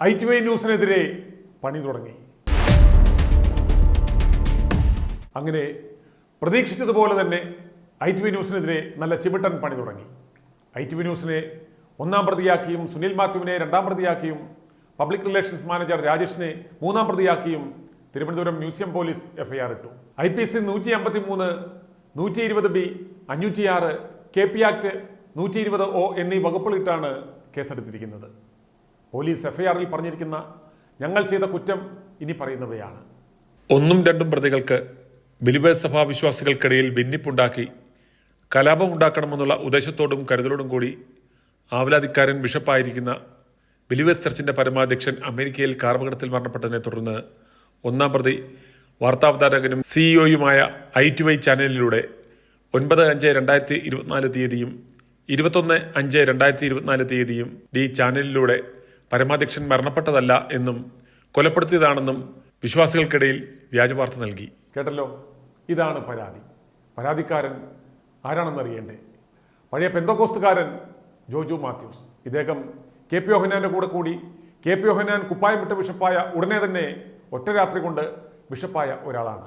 ITV ന്യൂസിനെതിരെ പണി തുടങ്ങി. അങ്ങനെ പ്രതീക്ഷിച്ചതുപോലെ തന്നെ ITV ന്യൂസിനെതിരെ നല്ല ചിമിട്ടൻ പണി തുടങ്ങി. ITV ന്യൂസിനെ ഒന്നാം പ്രതിയാക്കിയും സുനിൽ മാത്യുവിനെ രണ്ടാം പ്രതിയാക്കിയും പബ്ലിക് റിലേഷൻസ് മാനേജർ രാജേഷിനെ മൂന്നാം പ്രതിയാക്കിയും തിരുവനന്തപുരം മ്യൂസിയം പോലീസ് FIR ഇട്ടു. IPC 153, 120B, 506, KP act 120O എന്നീ വകുപ്പുകളിട്ടാണ് കേസെടുത്തിരിക്കുന്നത്. പോലീസ് FIR-ൽ പറഞ്ഞിരിക്കുന്ന ഞങ്ങൾ ചെയ്ത കുറ്റം ഇനി പറയുന്നവയാണ്. ഒന്നും രണ്ടും പ്രതികൾക്ക് ബിലീവേഴ്സ് സഭാ വിശ്വാസികൾക്കിടയിൽ ഭിന്നിപ്പുണ്ടാക്കി കലാപമുണ്ടാക്കണമെന്നുള്ള ഉദ്ദേശത്തോടും കരുതലോടും കൂടി ആവലാതിക്കാരൻ ബിഷപ്പായിരിക്കുന്ന ബിലീവേഴ്സ് ചർച്ചിന്റെ പരമാധ്യക്ഷൻ അമേരിക്കയിൽ കാർപകടത്തിൽ മരണപ്പെട്ടതിനെ തുടർന്ന് ഒന്നാം പ്രതി വാർത്താവതാരകനും CEO-യുമായ ITV ചാനലിലൂടെ 9/5/2024 തീയതിയും 21/5/2024 തീയതിയും ഈ ചാനലിലൂടെ പരമാധ്യക്ഷൻ മരണപ്പെട്ടതല്ല എന്നും കൊലപ്പെടുത്തിയതാണെന്നും വിശ്വാസികൾക്കിടയിൽ വ്യാജവാർത്ത നൽകി. കേട്ടല്ലോ, ഇതാണ് പരാതി. പരാതിക്കാരൻ ആരാണെന്നറിയണ്ടേ? പഴയ പെന്തോക്കോസ്തുകാരൻ ജോജു മാത്യൂസ്. ഇദ്ദേഹം KP യോഹന്നാന്റെ കൂടെ കൂടി KP യോഹന്നാൻ കുപ്പായം വിട്ട ബിഷപ്പായ ഉടനെ തന്നെ ഒറ്റ രാത്രി കൊണ്ട് ബിഷപ്പായ ഒരാളാണ്.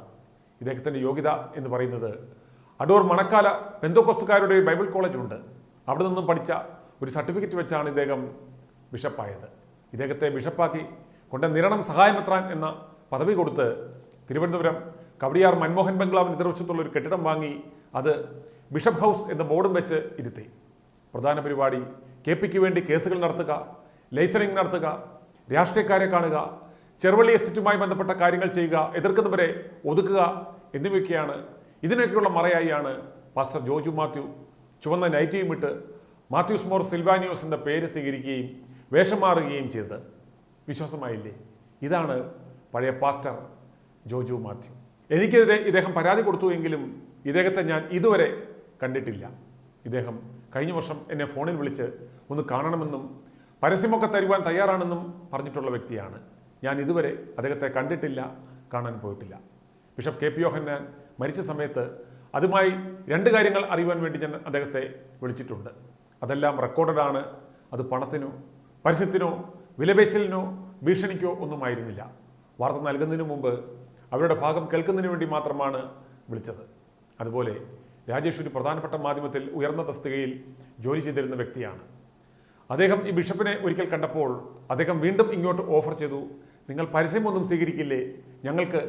ഇദ്ദേഹത്തിൻ്റെ യോഗ്യത എന്ന് പറയുന്നത് അടൂർ മണക്കാല പെന്തോക്കോസ്തുകാരുടെ ബൈബിൾ കോളേജുണ്ട്, അവിടെ നിന്നും പഠിച്ച ഒരു സർട്ടിഫിക്കറ്റ് വെച്ചാണ് ഇദ്ദേഹം ബിഷപ്പായത്. ഇദ്ദേഹത്തെ ബിഷപ്പാക്കി കൊണ്ട് നിരണം സഹായമെത്രാൻ എന്ന പദവി കൊടുത്ത് തിരുവനന്തപുരം കവടിയാർ മൻമോഹൻ ബംഗ്ലാവിന് എതിർവശത്തുള്ള ഒരു കെട്ടിടം വാങ്ങി അത് ബിഷപ്പ് ഹൗസ് എന്ന ബോർഡും വെച്ച് ഇരുത്തി. പ്രധാന പരിപാടി KPക്ക് വേണ്ടി കേസുകൾ നടത്തുക, ലൈസനിങ് നടത്തുക, രാഷ്ട്രീയക്കാരെ കാണുക, ചെറുവള്ളി എസ്റ്റേറ്റുമായി ബന്ധപ്പെട്ട കാര്യങ്ങൾ ചെയ്യുക, എതിർക്കുന്നവരെ ഒതുക്കുക എന്നിവയൊക്കെയാണ്. ഇതിനൊക്കെയുള്ള മറയായിയാണ് പാസ്റ്റർ ജോജു മാത്യു ചുവന്ന നൈറ്റിയും ഇട്ട് മാത്യൂസ് മോർ സിൽവാനിയോസ് എന്ന പേര് സ്വീകരിക്കുകയും വേഷം മാറുകയും ചെയ്തത്. വിശ്വാസമായില്ലേ? ഇതാണ് പഴയ പാസ്റ്റർ ജോജു മാത്യു. എനിക്കെതിരെ ഇദ്ദേഹം പരാതി കൊടുത്തുവെങ്കിലും ഇദ്ദേഹത്തെ ഞാൻ ഇതുവരെ കണ്ടിട്ടില്ല. ഇദ്ദേഹം കഴിഞ്ഞ വർഷം എന്നെ ഫോണിൽ വിളിച്ച് ഒന്ന് കാണണമെന്നും പരസ്യമൊക്കെ തരുവാൻ തയ്യാറാണെന്നും പറഞ്ഞിട്ടുള്ള വ്യക്തിയാണ്. ഞാൻ ഇതുവരെ അദ്ദേഹത്തെ കണ്ടിട്ടില്ല, കാണാൻ പോയിട്ടില്ല. ബിഷപ്പ് KP യോഹന്നാൻ മരിച്ച സമയത്ത് അതുമായി രണ്ട് കാര്യങ്ങൾ അറിയുവാൻ വേണ്ടി ഞാൻ അദ്ദേഹത്തെ വിളിച്ചിട്ടുണ്ട്. അതെല്ലാം റെക്കോർഡഡാണ്. അത് പണത്തിനോ പരസ്യത്തിനോ വിലപേശലിനോ ഭീഷണിക്കോ ഒന്നുമായിരുന്നില്ല. വാർത്ത നൽകുന്നതിന് മുമ്പ് അവരുടെ ഭാഗം കേൾക്കുന്നതിന് വേണ്ടി മാത്രമാണ് വിളിച്ചത്. അതുപോലെ രാജേഷ് ഒരു പ്രധാനപ്പെട്ട മാധ്യമത്തിൽ ഉയർന്ന തസ്തികയിൽ ജോലി ചെയ്തിരുന്ന വ്യക്തിയാണ്. അദ്ദേഹം ഈ ബിഷപ്പിനെ ഒരിക്കൽ കണ്ടപ്പോൾ അദ്ദേഹം വീണ്ടും ഇങ്ങോട്ട് ഓഫർ ചെയ്തു, നിങ്ങൾ പരസ്യമൊന്നും സ്വീകരിക്കില്ലേ, ഞങ്ങൾക്ക്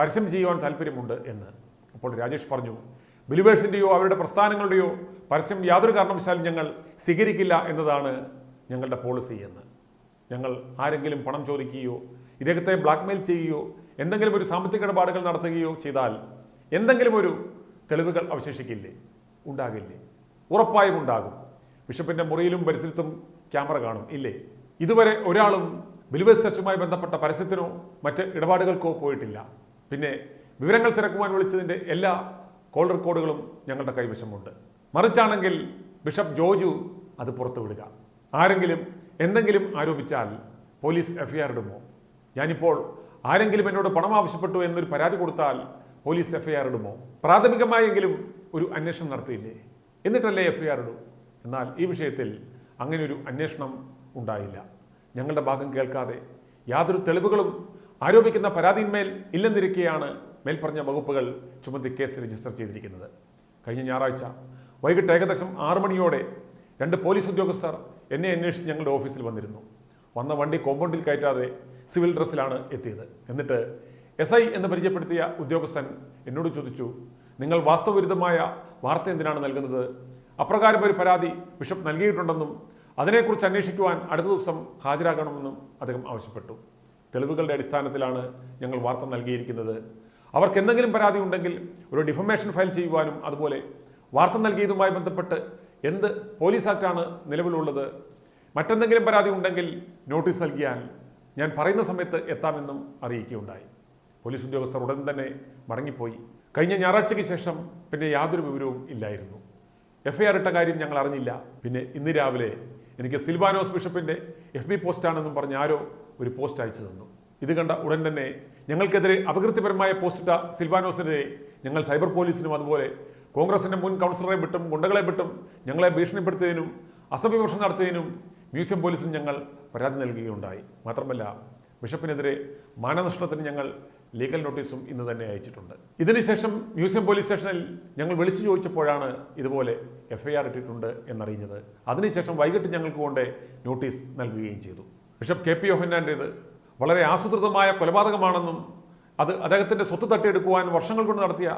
പരസ്യം ചെയ്യുവാൻ താല്പര്യമുണ്ട് എന്ന്. അപ്പോൾ രാജേഷ് പറഞ്ഞു, ബിലീവേഴ്സിൻ്റെയോ അവരുടെ പ്രസ്ഥാനങ്ങളുടെയോ പരസ്യം യാതൊരു കാരണവശാലും ഞങ്ങൾ സ്വീകരിക്കില്ല എന്നതാണ് ഞങ്ങളുടെ പോളിസി എന്ന്. ഞങ്ങൾ ആരെങ്കിലും പണം ചോദിക്കുകയോ ഇദ്ദേഹത്തെ ബ്ലാക്ക്മെയിൽ ചെയ്യുകയോ എന്തെങ്കിലും ഒരു സാമ്പത്തിക ഇടപാടുകൾ നടത്തുകയോ ചെയ്താൽ എന്തെങ്കിലും ഒരു തെളിവുകൾ അവശേഷിക്കില്ലേ? ഉണ്ടാകില്ലേ? ഉറപ്പായും ഉണ്ടാകും. ബിഷപ്പിൻ്റെ മുറിയിലും പരിസരത്തും ക്യാമറ കാണും, ഇല്ലേ? ഇതുവരെ ഒരാളും ബിലീവേഴ്സ് ചർച്ചുമായി ബന്ധപ്പെട്ട പരസ്യത്തിനോ മറ്റ് ഇടപാടുകൾക്കോ പോയിട്ടില്ല. പിന്നെ വിവരങ്ങൾ തിരക്കുവാൻ വിളിച്ചതിൻ്റെ എല്ലാ കോൾ റെക്കോർഡുകളും ഞങ്ങളുടെ കൈവശമുണ്ട്. മറിച്ചാണെങ്കിൽ ബിഷപ്പ് ജോജു അത് പുറത്തുവിടുക. ആരെങ്കിലും എന്തെങ്കിലും ആരോപിച്ചാൽ പോലീസ് FIR ഇടുമോ? ഞാനിപ്പോൾ ആരെങ്കിലും എന്നോട് പണം ആവശ്യപ്പെട്ടു എന്നൊരു പരാതി കൊടുത്താൽ പോലീസ് FIR ഇടുമോ? പ്രാഥമികമായെങ്കിലും ഒരു അന്വേഷണം നടത്തിയില്ലേ? എന്നിട്ടല്ലേ FIR ഇടൂ? എന്നാൽ ഈ വിഷയത്തിൽ അങ്ങനെ ഒരു അന്വേഷണം ഉണ്ടായില്ല. ഞങ്ങളുടെ ഭാഗം കേൾക്കാതെ യാതൊരു തെളിവുകളും ആരോപിക്കുന്ന പരാതിന്മേൽ ഇല്ലെന്നിരിക്കെയാണ് മേൽപ്പറഞ്ഞ വകുപ്പുകൾ ചുമത്തി കേസ് രജിസ്റ്റർ ചെയ്തിരിക്കുന്നത്. കഴിഞ്ഞ ഞായറാഴ്ച വൈകിട്ട് ഏകദേശം 6 മണിയോടെ 2 പോലീസ് ഉദ്യോഗസ്ഥർ എന്നെ അന്വേഷിച്ച് ഞങ്ങളുടെ ഓഫീസിൽ വന്നിരുന്നു. വന്ന വണ്ടി കോമ്പൗണ്ടിൽ കയറ്റാതെ സിവിൽ ഡ്രസ്സിലാണ് എത്തിയത്. എന്നിട്ട് SI എന്ന് പരിചയപ്പെടുത്തിയ ഉദ്യോഗസ്ഥൻ എന്നോട് ചോദിച്ചു, നിങ്ങൾ വാസ്തവവിരുദ്ധമായ വാർത്ത എന്തിനാണ് നൽകുന്നത്? അപ്രകാരം ഒരു പരാതി ബിഷപ്പ് നൽകിയിട്ടുണ്ടെന്നും അതിനെക്കുറിച്ച് അന്വേഷിക്കുവാൻ അടുത്ത ദിവസം ഹാജരാകണമെന്നും അദ്ദേഹം ആവശ്യപ്പെട്ടു. തെളിവുകളുടെ അടിസ്ഥാനത്തിലാണ് ഞങ്ങൾ വാർത്ത നൽകിയിരിക്കുന്നത്. അവർക്ക് എന്തെങ്കിലും പരാതി ഉണ്ടെങ്കിൽ ഒരു ഡിഫമേഷൻ ഫയൽ ചെയ്യുവാനും അതുപോലെ വാർത്ത നൽകിയതുമായി ബന്ധപ്പെട്ട് എന്ത് പോലീസ് ആക്റ്റാണ് നിലവിലുള്ളത്, മറ്റെന്തെങ്കിലും പരാതി ഉണ്ടെങ്കിൽ നോട്ടീസ് നൽകിയാൽ ഞാൻ പറയുന്ന സമയത്ത് എത്താമെന്നും അറിയിക്കുകയുണ്ടായി. പോലീസ് ഉദ്യോഗസ്ഥർ ഉടൻ തന്നെ മടങ്ങിപ്പോയി. കഴിഞ്ഞ ഞായറാഴ്ചയ്ക്ക് ശേഷം പിന്നെ യാതൊരു വിവരവും ഇല്ലായിരുന്നു. FIR ഇട്ട കാര്യം ഞങ്ങൾ അറിഞ്ഞില്ല. പിന്നെ ഇന്ന് രാവിലെ എനിക്ക് സിൽവാനോസ് ബിഷപ്പിൻ്റെ FB പോസ്റ്റാണെന്നും പറഞ്ഞ് ആരോ ഒരു പോസ്റ്റ് അയച്ചു തന്നു. ഇത് കണ്ട ഉടൻ തന്നെ ഞങ്ങൾക്കെതിരെ അപകീർത്തിപരമായ പോസ്റ്റിട്ട സിൽവാനോസിനെതിരെ ഞങ്ങൾ സൈബർ പോലീസിനും അതുപോലെ കോൺഗ്രസിൻ്റെ മുൻ കൗൺസിലറെ വിട്ടും ഗുണ്ടകളെ വിട്ടും ഞങ്ങളെ ഭീഷണിപ്പെടുത്തിയതിനും അസഭ്യവർഷം നടത്തിയതിനും മ്യൂസിയം പോലീസിന് ഞങ്ങൾ പരാതി നൽകുകയുണ്ടായി. മാത്രമല്ല ബിഷപ്പിനെതിരെ മാനനഷ്ടത്തിന് ഞങ്ങൾ ലീഗൽ നോട്ടീസും ഇന്ന് തന്നെ അയച്ചിട്ടുണ്ട്. ഇതിനുശേഷം മ്യൂസിയം പോലീസ് സ്റ്റേഷനിൽ ഞങ്ങൾ വിളിച്ചു ചോദിച്ചപ്പോഴാണ് ഇതുപോലെ FIR ഇട്ടിട്ടുണ്ട് എന്നറിയുന്നത്. അതിനുശേഷം വൈകിട്ട് ഞങ്ങൾക്ക് കൊണ്ട് നോട്ടീസ് നൽകുകയും ചെയ്തു. ബിഷപ്പ് KP യോഹന്നാൻ്റേത് വളരെ ആസൂത്രിതമായ കൊലപാതകമാണെന്നും അത് അദ്ദേഹത്തിൻ്റെ സ്വത്ത് തട്ടിയെടുക്കുവാൻ വർഷങ്ങൾ കൊണ്ട് നടത്തിയ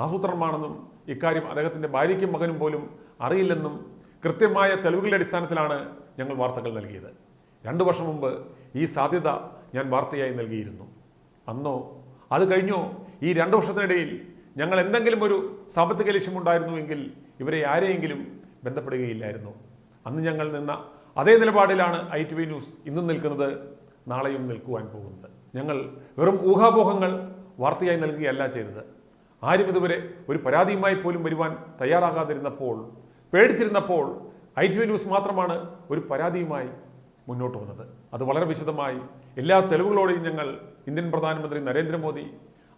ആസൂത്രണമാണെന്നും ഇക്കാര്യം അദ്ദേഹത്തിൻ്റെ ഭാര്യയ്ക്കും മകനും പോലും അറിയില്ലെന്നും കൃത്യമായ തെളിവുകളുടെ അടിസ്ഥാനത്തിലാണ് ഞങ്ങൾ വാർത്തകൾ നൽകിയത്. 2 വർഷം മുമ്പ് ഈ സാധ്യത ഞാൻ വാർത്തയായി നൽകിയിരുന്നു. അന്നോ അത് കഴിഞ്ഞോ ഈ 2 വർഷത്തിനിടയിൽ ഞങ്ങൾ എന്തെങ്കിലും ഒരു സാമ്പത്തിക ലക്ഷ്യമുണ്ടായിരുന്നുവെങ്കിൽ ഇവരെ ആരെയെങ്കിലും ബന്ധപ്പെടുകയില്ലായിരുന്നു. അന്ന് ഞങ്ങൾ നിന്ന അതേ നിലപാടിലാണ് ITV ന്യൂസ് ഇന്നും നിൽക്കുന്നത്, നാളെയും നിൽക്കുവാൻ പോകുന്നത്. ഞങ്ങൾ വെറും ഊഹാപോഹങ്ങൾ വാർത്തയായി നൽകുകയല്ല ചെയ്തത്. ആരും ഇതുവരെ ഒരു പരാതിയുമായി പോലും വരുവാൻ തയ്യാറാകാതിരുന്നപ്പോൾ, പേടിച്ചിരുന്നപ്പോൾ ITV ന്യൂസ് മാത്രമാണ് ഒരു പരാതിയുമായി മുന്നോട്ട് വന്നത്. അത് വളരെ വിശദമായി എല്ലാ തെളിവുകളോടെയും ഞങ്ങൾ ഇന്ത്യൻ പ്രധാനമന്ത്രി നരേന്ദ്രമോദി,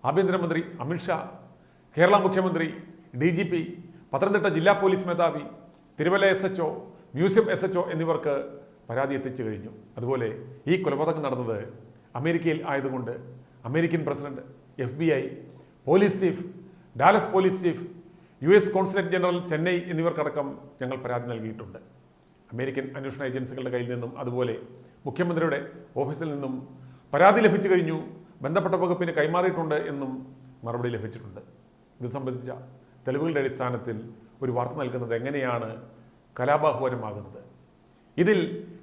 ആഭ്യന്തരമന്ത്രി അമിത്ഷാ, കേരള മുഖ്യമന്ത്രി, DGP, പത്തനംതിട്ട ജില്ലാ പോലീസ് മേധാവി, തിരുവല്ല SHO, മ്യൂസിയം SHO എന്നിവർക്ക് പരാതി എത്തിച്ചു കഴിഞ്ഞു. അതുപോലെ ഈ കൊലപാതകം നടന്നത് അമേരിക്കയിൽ ആയതുകൊണ്ട് American president, FBI, police chief, Dallas police chief, US consulate general Chennai എന്നിവർക്കടക്കം ഞങ്ങൾ പരാതി നൽകിയിട്ടുണ്ട്. അമേരിക്കൻ അന്വേഷണ ഏജൻസികളുടെ കയ്യിൽ നിന്നും അതുപോലെ മുഖ്യമന്ത്രിയുടെ ഓഫീസിൽ നിന്നും പരാതി ലഭിച്ചു കഴിഞ്ഞു, ബന്ധപ്പെട്ട വകുപ്പിന് കൈമാറിയിട്ടുണ്ട് എന്നും മറുപടി ലഭിച്ചിട്ടുണ്ട്. ഇത് സംബന്ധിച്ച തെളിവുകളുടെ അടിസ്ഥാനത്തിൽ ഒരു വാർത്ത നൽകുന്നത് എങ്ങനെയാണ് കലാപാഹ്വാനമാകുന്നത്? ഇതിൽ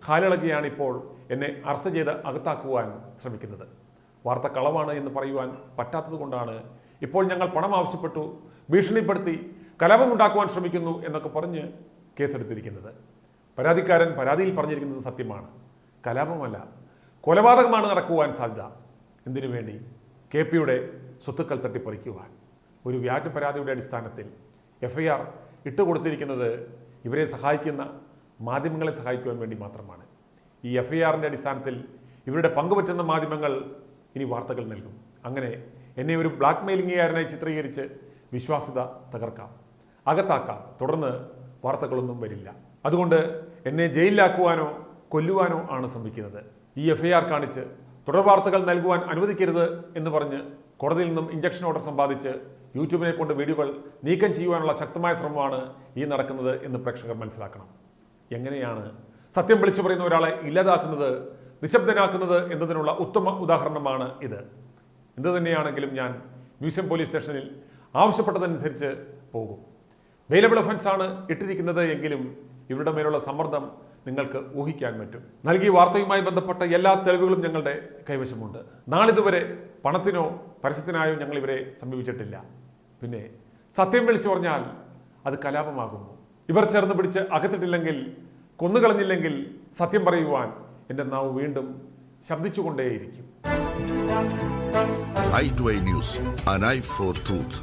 ഹാലിളകിയാണ് ഇപ്പോൾ എന്നെ അറസ്റ്റ് ചെയ്ത് അകത്താക്കുവാൻ ശ്രമിക്കുന്നത്. വാർത്ത കളവാണ് എന്ന് പറയുവാൻ പറ്റാത്തത് കൊണ്ടാണ് ഇപ്പോൾ ഞങ്ങൾ പണം ആവശ്യപ്പെട്ടു, ഭീഷണിപ്പെടുത്തി, കലാപമുണ്ടാക്കുവാൻ ശ്രമിക്കുന്നു എന്നൊക്കെ പറഞ്ഞ് കേസെടുത്തിരിക്കുന്നത്. പരാതിക്കാരൻ പരാതിയിൽ പറഞ്ഞിരിക്കുന്നത് സത്യമാണ്, കലാപമല്ല, കൊലപാതകമാണ് നടക്കുവാൻ സാധ്യത. എന്തിനു വേണ്ടി? KPയുടെ സ്വത്തുക്കൾ തട്ടിപ്പറിക്കുവാൻ. ഒരു വ്യാജ പരാതിയുടെ അടിസ്ഥാനത്തിൽ FIR ഇട്ടുകൊടുത്തിരിക്കുന്നത് ഇവരെ സഹായിക്കുന്ന മാധ്യമങ്ങളെ സഹായിക്കുവാൻ വേണ്ടി മാത്രമാണ്. ഈ FIRൻ്റെ അടിസ്ഥാനത്തിൽ ഇവരുടെ പങ്കുപറ്റുന്ന മാധ്യമങ്ങൾ ഇനി വാർത്തകൾ നൽകും. അങ്ങനെ എന്നെ ഒരു ബ്ലാക്ക് മെയിലിംഗുകാരനായി ചിത്രീകരിച്ച് വിശ്വാസ്യത തകർക്കാം, അകത്താക്കാം. തുടർന്ന് വാർത്തകളൊന്നും വരില്ല. അതുകൊണ്ട് എന്നെ ജയിലിലാക്കുവാനോ കൊല്ലുവാനോ ആണ് ശ്രമിക്കുന്നത്. ഈ FIR കാണിച്ച് തുടർ വാർത്തകൾ നൽകുവാൻ അനുവദിക്കരുത് എന്ന് പറഞ്ഞ് കോടതിയിൽ നിന്നും ഇഞ്ചക്ഷൻ ഓർഡർ സമ്പാദിച്ച് യൂട്യൂബിനെ കൊണ്ട് വീഡിയോകൾ നീക്കം ചെയ്യുവാനുള്ള ശക്തമായ ശ്രമമാണ് ഈ നടക്കുന്നത് എന്ന് പ്രേക്ഷകർ മനസ്സിലാക്കണം. എങ്ങനെയാണ് സത്യം വിളിച്ചു പറയുന്ന ഒരാളെ ഇല്ലാതാക്കുന്നത്, നിശബ്ദനാക്കുന്നത് എന്നതിനുള്ള ഉത്തമ ഉദാഹരണമാണ് ഇത്. എന്തു തന്നെയാണെങ്കിലും ഞാൻ മ്യൂസിയം പോലീസ് സ്റ്റേഷനിൽ ആവശ്യപ്പെട്ടതനുസരിച്ച് പോകും. വെയിലബിൾ ഒഫൻസാണ് ഇട്ടിരിക്കുന്നത് എങ്കിലും ഇവരുടെ മേലുള്ള സമ്മർദ്ദം നിങ്ങൾക്ക് ഊഹിക്കാൻ പറ്റും. നൽകിയ വാർത്തയുമായി ബന്ധപ്പെട്ട എല്ലാ തെളിവുകളും ഞങ്ങളുടെ കൈവശമുണ്ട്. നാളിതുവരെ പണത്തിനോ പരസ്യത്തിനായോ ഞങ്ങൾ ഇവരെ സമീപിച്ചിട്ടില്ല. പിന്നെ സത്യം വിളിച്ചു പറഞ്ഞാൽ അത് കലാപമാകുന്നു. ഇവർ ചേർന്ന് പിടിച്ച് അകത്തിട്ടില്ലെങ്കിൽ, കൊന്നുകളഞ്ഞില്ലെങ്കിൽ സത്യം പറയുവാൻ എൻ്റെ നാവ് വീണ്ടും ശബ്ദിച്ചുകൊണ്ടേയിരിക്കും. i2i News, an eye for truth.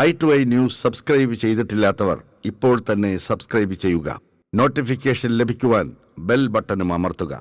i2i News subscribe ചെയ്തിട്ടില്ലാത്തവർ ഇപ്പോൾ തന്നെ സബ്സ്ക്രൈബ് ചെയ്യുക. നോട്ടിഫിക്കേഷൻ ലഭിക്കുവാൻ ബെൽ ബട്ടണും അമർത്തുക.